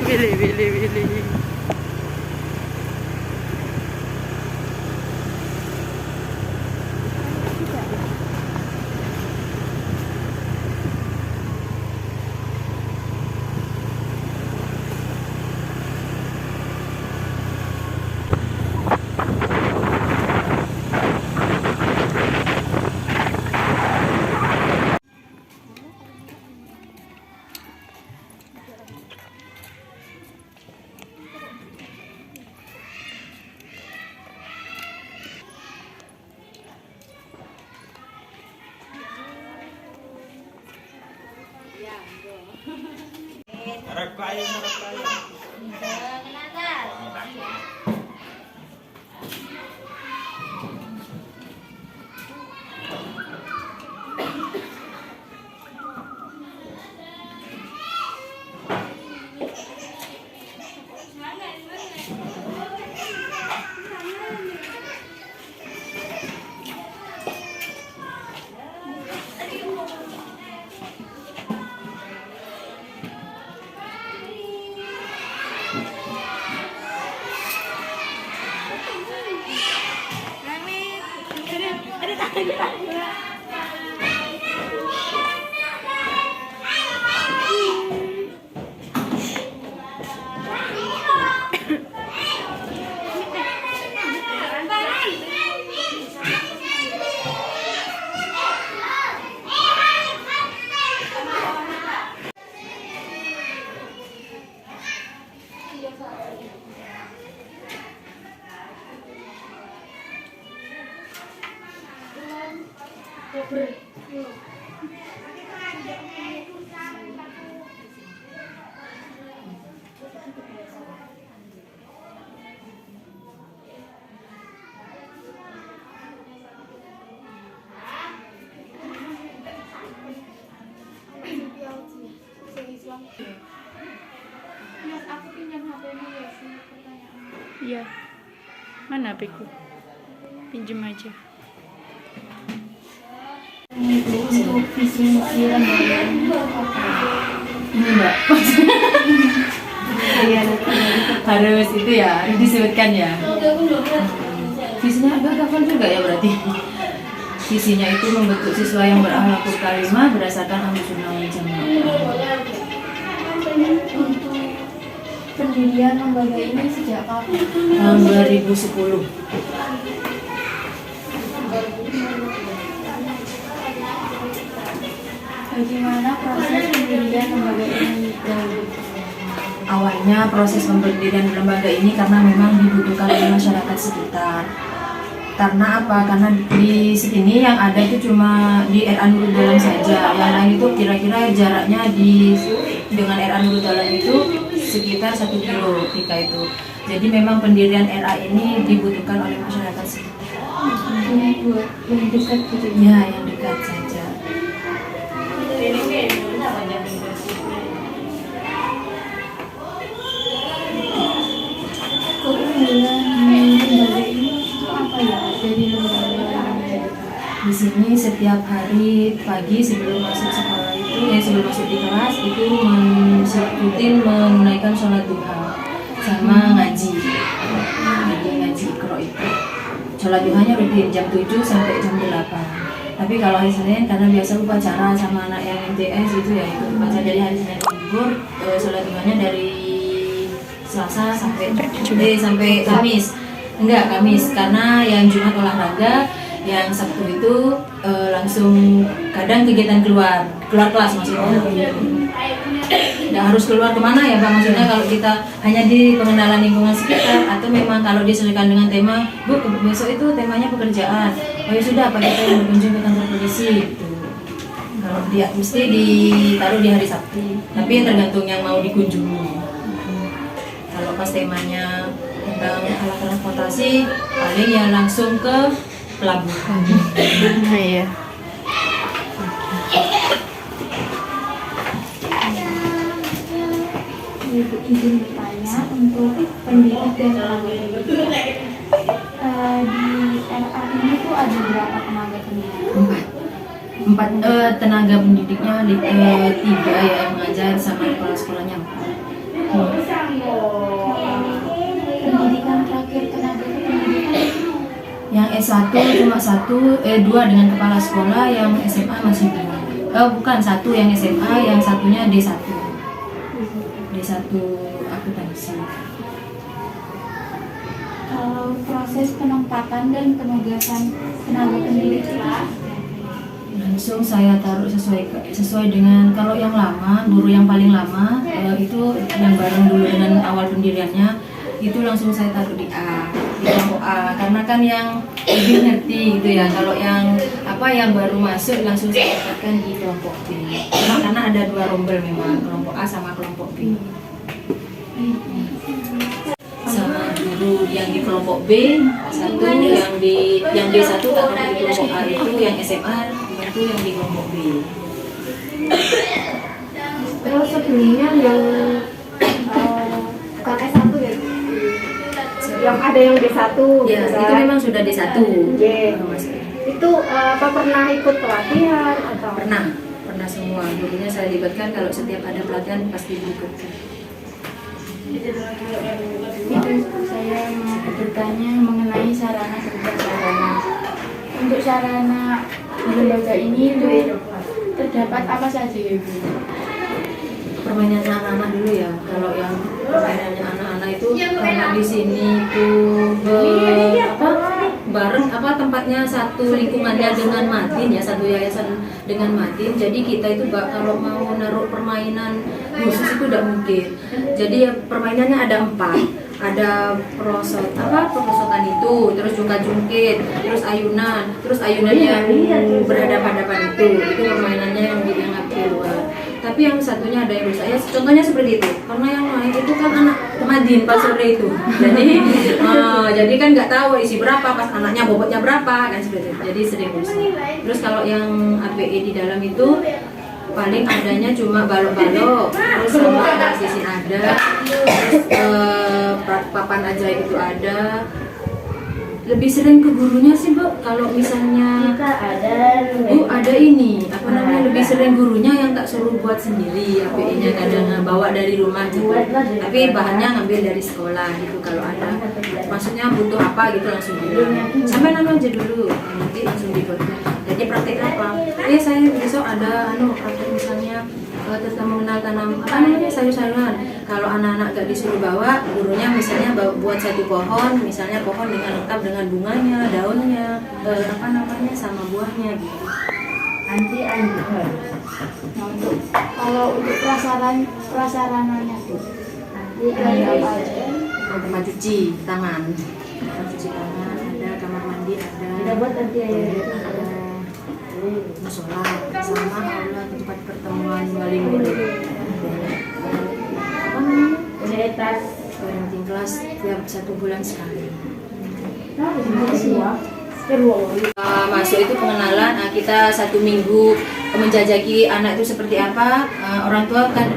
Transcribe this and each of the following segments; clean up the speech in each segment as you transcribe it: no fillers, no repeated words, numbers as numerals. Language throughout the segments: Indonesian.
Willy, Willy, Willy. Harap kayo, harap kayo. Mas, aku pinjam HP-mu ya sih, pertanyaan. Iya. Mana HP-ku? Pinjem aja. Untuk visi misi lembaga ini Ini Mbak. Harus itu ya, harus disebutkan ya. Visinya agak hafal juga ya berarti. Visinya itu membentuk siswa yang berakhlakul karimah berdasarkan Ahlussunnah wal Jamaah. untuk pendirian lembaga ini sejak kapan? Tahun 2010. Bagaimana proses pendirian lembaga ini? Awalnya proses pemberdirian lembaga ini karena memang dibutuhkan oleh masyarakat sekitar. Karena apa? Karena di sini yang ada itu cuma di RA Nurul Dalam saja. Yang lain itu kira-kira jaraknya dengan RA Nurul Dalam itu sekitar 1 kilo ketika itu. Jadi memang pendirian RA ini dibutuhkan oleh masyarakat sekitar. Ini buat yang dekat gitu. Ya, yang dekat saja. Keunggulan lembaga ini itu apa ya dari lembaga ini? Di sini setiap hari pagi sebelum masuk sekolah itu, sebelum masuk di kelas itu rutin menunaikan sholat duha sama ngaji. Jadi ngaji Iqra itu. Sholat duhanya rutin jam 7 sampai jam 8. Tapi kalau hari Senin karena biasa upacara sama anak yang MTS itu ya itu upacara, jadi hari Senin libur, sholat duhanya dari Selasa sampai Kamis. Enggak, Kamis karena yang Jumat olahraga, yang Sabtu itu langsung kadang kegiatan keluar kelas maksudnya. Nggak harus keluar kemana ya Pak, maksudnya kalau kita hanya di pengenalan lingkungan sekitar atau memang kalau disesuaikan dengan tema, Bu besok itu temanya pekerjaan, oh ya sudah Pak kita yang berkunjung ke kantor polisi gitu. Kalau dia mesti ditaruh di hari Sabtu, tapi tergantung yang mau dikunjungi. Kalau pas temanya tentang alat transportasi, paling ya langsung ke pelabuhan. Iya. Ibu izin bertanya untuk pendidikan di RA ini tuh ada berapa tenaga pendidik? Empat tenaga pendidiknya 3 ya yang mengajar sama kepala sekolahnya 4. S1 cuma dua dengan kepala sekolah, yang SMA masih dua. Bukan, satu yang SMA, yang satunya D1 akuntansi. Kalau proses penempatan dan penugasan tenaga pendidik itu Langsung saya taruh sesuai dengan, kalau yang lama, guru yang paling lama itu yang bareng dulu dengan awal pendiriannya, itu langsung saya taruh di kelompok A, karena kan yang lebih ngerti gitu ya. Kalau yang baru masuk langsung saya tempatkan di kelompok B, karena ada dua rombel memang, kelompok A sama kelompok B. Sama guru yang di kelompok B satu, yang D1 atau di kelompok A itu yang SMA, itu yang di kelompok B. terus sebelumnya yang bukan S1 ya, yang ada yang D1 Ya, gitu itu kan? memang sudah D1. Iya. Itu pernah ikut pelatihan atau? Pernah semua. Gurunya saya libatkan, kalau setiap ada pelatihan pasti diikutkan. Saya mau bertanya mengenai sarana kerja sarana. Untuk sarana di lembaga ini itu terdapat apa saja ya Bu? Permainannya anak-anak dulu ya. Kalau yang permainannya anak-anak itu, karena di sini itu bareng tempatnya satu lingkungannya dengan Matin ya, satu yayasan dengan Matin. Jadi kita itu kalau mau naruh permainan khusus itu tidak mungkin. Jadi permainannya ada 4. Ada perosotan itu, terus jungkat-jungkit, terus ayunan yang berhadapan-hadapan itu permainannya yang di luar. Tapi yang satunya ada yang rusak ya, contohnya seperti itu, karena yang lain itu kan anak Madin pas sore itu, jadi kan nggak tahu isi berapa, pas anaknya bobotnya berapa kan, seperti itu, jadi sering rusak. Terus kalau yang APE di dalam itu paling adanya cuma balok-balok, terus sama sisin ada, terus papan ajaib itu ada. Lebih sering ke gurunya sih Bu, kalau misalnya Bu ada ini lebih sering gurunya yang tak suruh buat sendiri API-nya, kadang bawa dari rumah gitu, tapi bahannya ngambil dari sekolah gitu. Kalau ada maksudnya butuh apa gitu langsung bilang, sampai nama aja dulu, nanti langsung dibuatnya. Jadi praktek apa? Saya besok ada praktek misalnya tentang mengenal tanam sayur-sayuran. Kalau anak-anak gak disuruh bawa, gurunya misalnya buat satu pohon, misalnya pohon dengan lengkap dengan bunganya, daunnya, sama buahnya gitu. Nah, untuk prasarananya tuh nanti ada apa aja? Tempat cuci tangan, ada kamar mandi, ada Kita buat nanti ada musola, sama aula tempat pertemuan wali murid. Universitas Parenting kelas tiap 1 bulan sekali. Masuk itu pengenalan, kita 1 minggu menjajaki anak itu seperti apa. Orang tua kan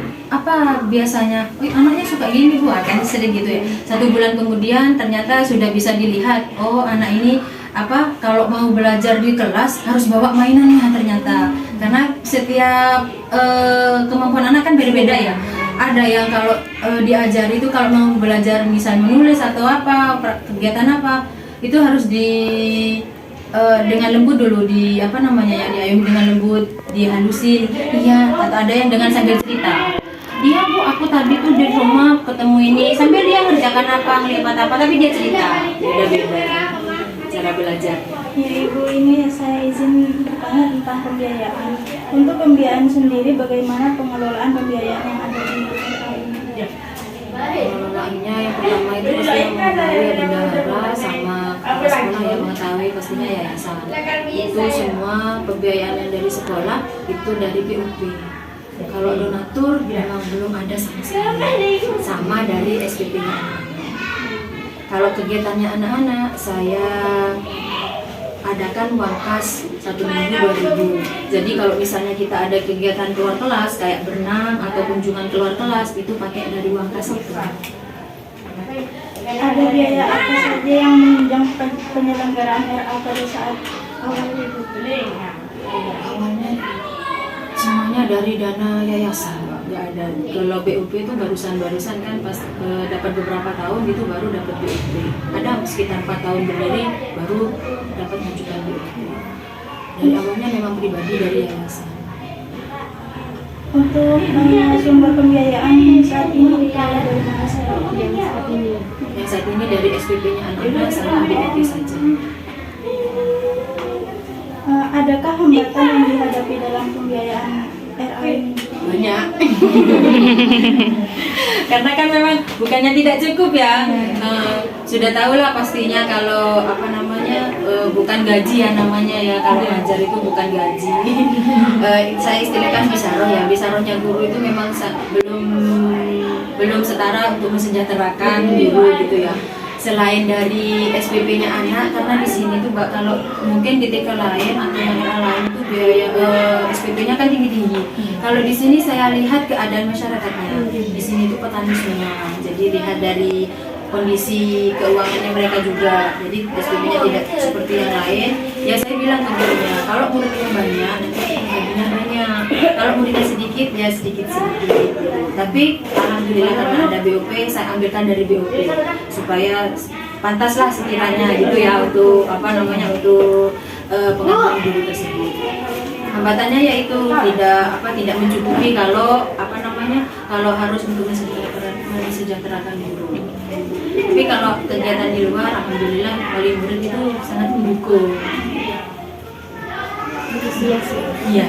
biasanya, anaknya suka gini Bu, kan sering gitu ya. 1 bulan kemudian ternyata sudah bisa dilihat, anak ini kalau mau belajar di kelas harus bawa mainannya ternyata. Karena setiap kemampuan anak kan beda-beda ya. Ada yang kalau diajari itu kalau mau belajar misalnya menulis atau kegiatan itu harus dengan lembut dulu diayun dengan lembut, dihalusin. Iya, atau ada yang dengan sambil cerita. Iya Bu, aku tadi tuh di rumah ketemu ini, sambil dia ngerjakan ngelihat tapi dia cerita. Beda-beda cara belajar. Ya Ibu, ini saya izin bertanya tentang pembiayaan. Untuk pembiayaan sendiri, bagaimana pengelolaan pembiayaan yang ada di SMK ini? Pengelolaannya yang pertama itu pasti mengetahui bendahara sama kepala sekolah yang mengetahui pastinya yayasan. Itu semua pembiayaan yang dari sekolah itu dari PUP. Kalau donatur memang belum ada sama sekali, sama dari SPP-nya. Kalau kegiatannya anak-anak, saya adakan uang kas 1 minggu 2.000. Jadi kalau misalnya kita ada kegiatan keluar kelas kayak berenang atau kunjungan keluar kelas, itu pakai dari uang kas itu. Ada biaya apa saja yang menunjang penyelenggaraan RA pada saat awal Ibu? Awalnya semuanya dari dana yayasan. nggak ada. Kalau BUP itu barusan kan pas dapat beberapa tahun gitu baru dapat BUP. Ada sekitar 4 tahun berdiri baru dapat mengajukan BUP. Dari awalnya memang pribadi dari yayasan. Untuk sumber pembiayaan saat ini dari mana saya? Yang saat ini dari SPP-nya anak-anak sama BUP saja. Adakah hambatan yang dihadapi dalam pembiayaan RA ini? Banyak. Karena kan memang bukannya tidak cukup ya. Sudah tahu lah pastinya kalau apa namanya bukan gaji ya namanya ya, kalau ngajar itu bukan gaji. Saya istilahkan bisaroh ya, bisarohnya guru itu memang belum setara untuk mensejahterakan guru gitu ya. Selain dari SPP-nya anak, karena di sini tuh Mbak, kalau mungkin di TK lain atau yang lain itu biaya SPP-nya kan tinggi-tinggi. Kalau di sini saya lihat keadaan masyarakatnya, di sini tuh petani semua, jadi lihat dari kondisi keuangannya mereka juga, jadi SPP-nya tidak seperti yang lain. Ya saya bilang ke gurunya, kalau muridnya banyak nanti gajinya banyak, kalau muridnya sedikit ya sedikit-sedikit gitu. Tapi alhamdulillah karena ada BUP, saya ambilkan dari BUP supaya pantaslah sekiranya gitu ya untuk apa namanya untuk pengakuan guru tersebut. Hambatannya yaitu tidak mencukupi kalau apa namanya kalau harus untuk mensejahterakan guru. Tapi kalau kegiatan di luar, alhamdulillah wali murid itu sangat mendukung. Antusias. Iya.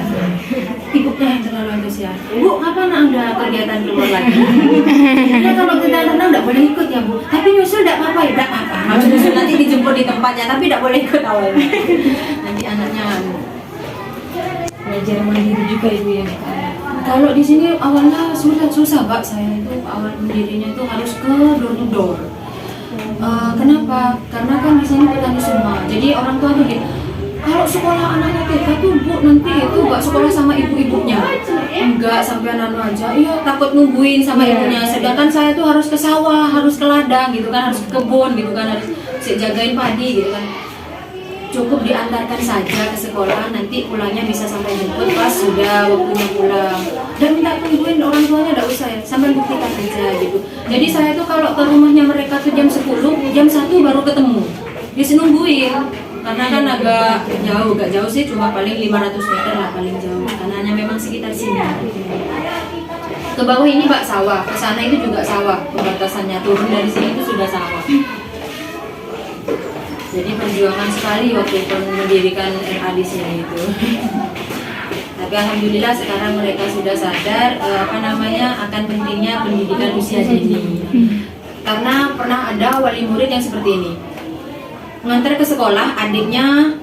Ibunya yang terlalu antusias. Bu, kapan Anda kegiatan keluar lagi? Ya kalau kegiatan enggak boleh ikut ya Bu. Tapi nyusul enggak apa-apa ya, enggak apa-apa. Harus nyusul nanti dijemput di tempatnya, tapi enggak boleh ikut awalnya. Nanti anaknya Belajar mandiri juga ibu ya. kalau di sini awalnya susah Mbak, saya itu awal mendirinya itu harus ke door to door. Kenapa? Karena kan di sini petani semua. Jadi orang tua tuh gitu. Kalau sekolah anaknya TK tuh Bu nanti itu nggak sekolah sama ibu-ibunya, enggak sampai anak aja. Iya takut nungguin sama ibunya. Sedangkan saya tuh harus ke sawah, harus ke ladang gitu kan, harus ke kebun gitu kan, harus jagain padi gitu kan. Cukup diantarkan saja ke sekolah, nanti pulangnya bisa sampai jemput pas sudah waktunya pulang. Dan minta tungguin orang tuanya enggak usah ya, sampai buktikan aja gitu. Jadi saya tuh kalau ke rumahnya mereka tuh jam 10, jam 1 baru ketemu. Nungguin. Karena kan agak jauh sih, cuma paling 500 meter lah paling jauh. Karena memang sekitar sini. Ke bawah ini Mbak sawah, ke sana itu juga sawah. Perbatasannya turun dari sini itu sudah sawah. Jadi perjuangan sekali waktu mendirikan RA di sini itu. Tapi alhamdulillah sekarang mereka sudah sadar akan pentingnya pendidikan usia dini. Karena pernah ada wali murid yang seperti ini. Ngantar ke sekolah, adiknya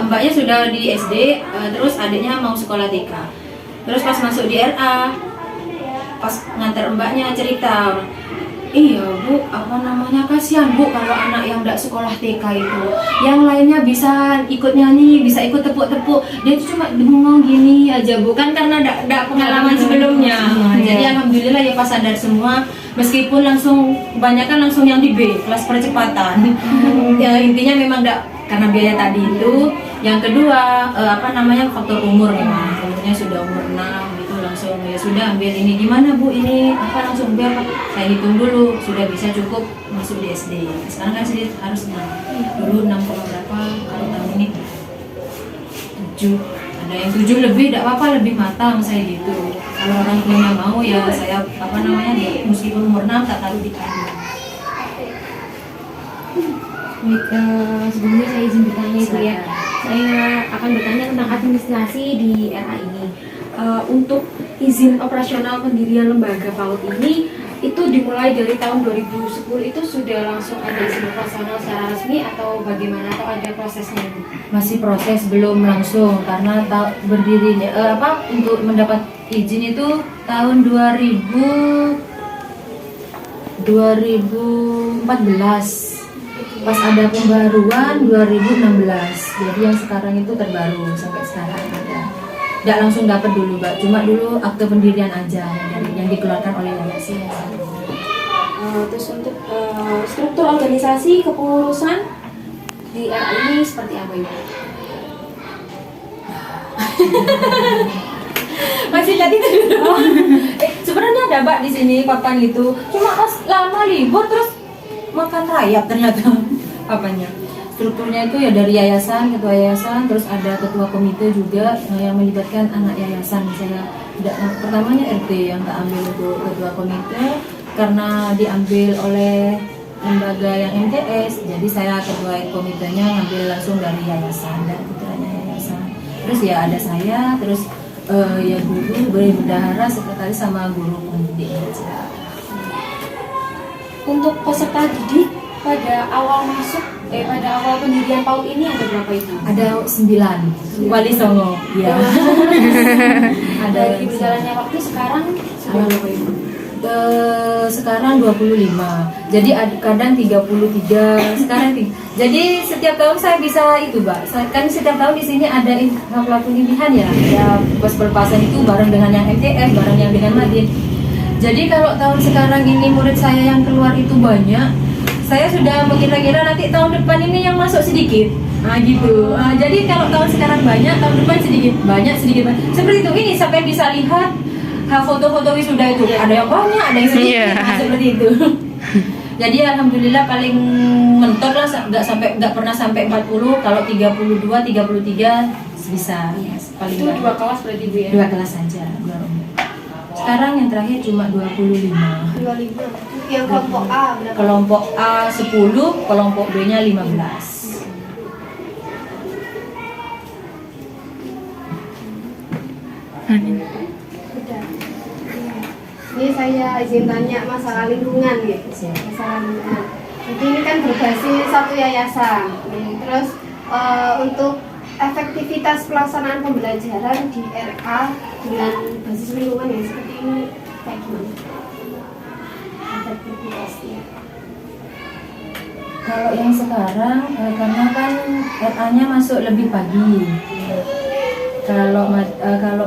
mbaknya sudah di SD, terus adiknya mau sekolah TK. Terus pas masuk di RA, pas ngantar mbaknya cerita, iya Bu, kasihan Bu kalau anak yang tidak sekolah TK itu, yang lainnya bisa ikut nyanyi, bisa ikut tepuk-tepuk, dia itu cuma bengong gini aja Bu, kan karena tidak pengalaman sebelumnya. Jadi alhamdulillah ya pas sadar semua, meskipun kebanyakan langsung yang di B, kelas percepatan. Ya intinya memang tidak karena biaya tadi itu. Yang kedua faktor umur memang, umurnya sudah umur 6 gitu, langsung ya sudah ambil ini gimana Bu ini langsung berapa, saya hitung dulu sudah bisa cukup masuk di SD. Sekarang kan SD harus 6, dulu 6, berapa, kalau tahun ini 7, ada yang 7 lebih, tidak apa-apa, lebih matang saya gitu. Kalau orang tuanya mau ya saya meskipun umur 6 tak taruh di kandang. Baik, sebelumnya saya izin bertanya Ibu ya. Saya akan bertanya tentang administrasi di RA ini. Untuk izin operasional pendirian lembaga PAUD ini itu dimulai dari tahun 2010, itu sudah langsung ada izin operasional secara resmi atau bagaimana, atau ada prosesnya Ibu? Masih proses, belum langsung karena berdirinya untuk mendapat izin itu tahun 2014. Pas ada pembaruan 2016, jadi yang sekarang itu terbaru sampai sekarang ada. Tidak langsung dapat dulu Mbak, cuma dulu akte pendirian aja yang dikeluarkan oleh yayasan. Terus untuk struktur organisasi kepengurusan di RA ini seperti apa Ibu? Masih tadi dulu. Sebenarnya ada Mbak di sini papan itu. Cuma pas lama libur terus makan rayap ternyata papannya. Strukturnya itu ya dari yayasan, ketua yayasan, terus ada ketua komite juga yang melibatkan anak yayasan. Saya pertamanya RT yang tak ambil untuk ketua komite karena diambil oleh lembaga yang MTS, jadi saya ketua komitenya ngambil langsung dari yayasan dan putranya yayasan. Terus ya ada saya, terus ya guru, bendahara, sekretaris sama guru pendidik aja. Untuk peserta didik pada awal pada awal pendirian PAUD ini ada berapa itu? Ada 9 Wali Songo, ya. Ada Dari berjalannya waktu sekarang sudah berapa itu? Sekarang 25. Jadi kadang 33, sekarang jadi setiap tahun saya bisa itu, Mbak. Kan setiap tahun di sini ada pelaku pilihan ya. Ya pas perpasan itu bareng dengan yang MTS, bareng yang dengan Madin. Jadi kalau tahun sekarang ini murid saya yang keluar itu banyak, saya sudah mengira-kira nanti tahun depan ini yang masuk sedikit. Nah gitu. Jadi kalau tahun sekarang banyak, tahun depan sedikit, banyak sedikit. Seperti itu. Ini sampai bisa lihat foto-foto wisuda itu. Ada yang banyak, ada yang sedikit. Nah, seperti itu. Jadi alhamdulillah paling mentok lah, nggak pernah sampai 40. Kalau 32, 33 bisa. Paling Itu 2 kelas berarti Bu ya? 2 kelas saja. Sekarang yang terakhir cuma 25. 25. Yang kelompok A berapa? Kelompok A 10, kelompok B-nya 15. Ini saya izin tanya masalah lingkungan ya. Masalah lingkungan. Jadi ini kan berbasis satu yayasan. Terus untuk efektivitas pelaksanaan pembelajaran di RA dengan basis lingkungan yang seperti ini kayak gimana? Efektivitasnya. Kalau yang sekarang karena kan RA-nya masuk lebih pagi. Kalau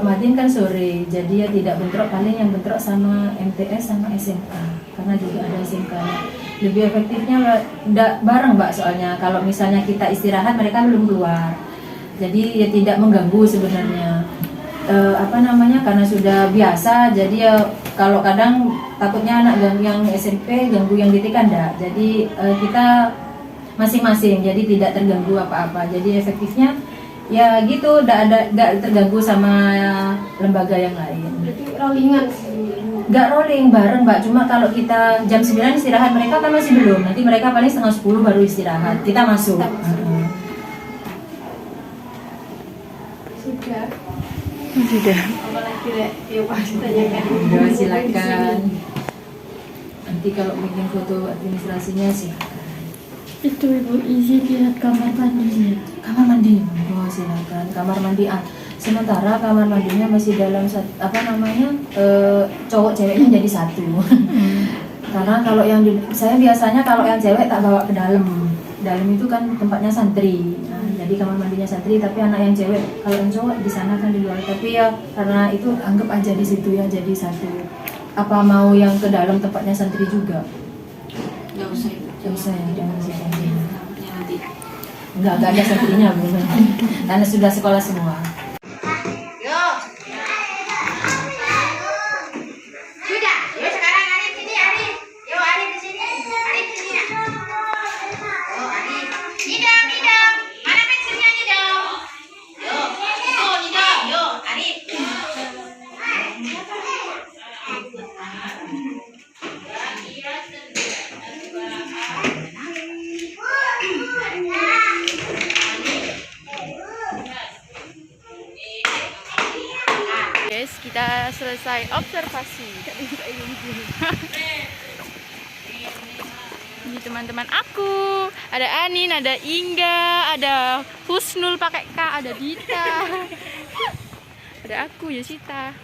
Madin kan sore, jadi ya tidak bentrok, paling yang bentrok sama MTS sama SMK karena juga ada SMK-nya. Lebih efektifnya bareng Mbak, soalnya kalau misalnya kita istirahat mereka belum keluar, jadi ya tidak mengganggu sebenarnya. Karena sudah biasa, jadi ya kalau kadang takutnya anak ganggu yang SMP, ganggu yang DT kan enggak. Jadi kita masing-masing, jadi tidak terganggu apa-apa. Jadi efektifnya ya gitu, nggak terganggu sama lembaga yang lain. Berarti rollingan. Nggak rolling, bareng Mbak. Cuma kalau kita jam 9 istirahat, mereka kan masih belum. Nanti mereka paling setengah 10 baru istirahat. Kita masuk. Sudah. Sudah. Apalagi ya Pak ditanyakan. Udah, silakan. Nanti kalau bikin foto administrasinya silakan. Itu Ibu izin lihat kamar mandinya. Kamar mandi, oh silakan. Kamar mandi. Sementara kamar mandinya masih dalam cowok ceweknya jadi satu. Karena kalau saya biasanya kalau yang cewek tak bawa ke dalam. Dalam itu kan tempatnya santri. Nah, jadi kamar mandinya santri, tapi anak yang cewek, kalau yang cowok di sana kan di luar. Tapi ya karena itu anggap aja di situ ya jadi satu. Apa mau yang ke dalam tempatnya santri juga? Nggak usah itu. Nggak usah ya, jangan sih. Nanti. Enggak ada santrinya Bu. Karena sudah sekolah semua. Sudah, yuk sekarang Arif sini, Arif. Yuk Arif di sini. Arif sini ya. Oh Arif. Nidam, Nidam. Mana pensilnya Nidam? Yuk, itu Nidam. Yuk Arif. Guys, kita selesai observasi. Ini teman-teman aku. Ada Anin, ada Ingga, ada Husnul pakai K, ada Dita. Ada aku, Yosita.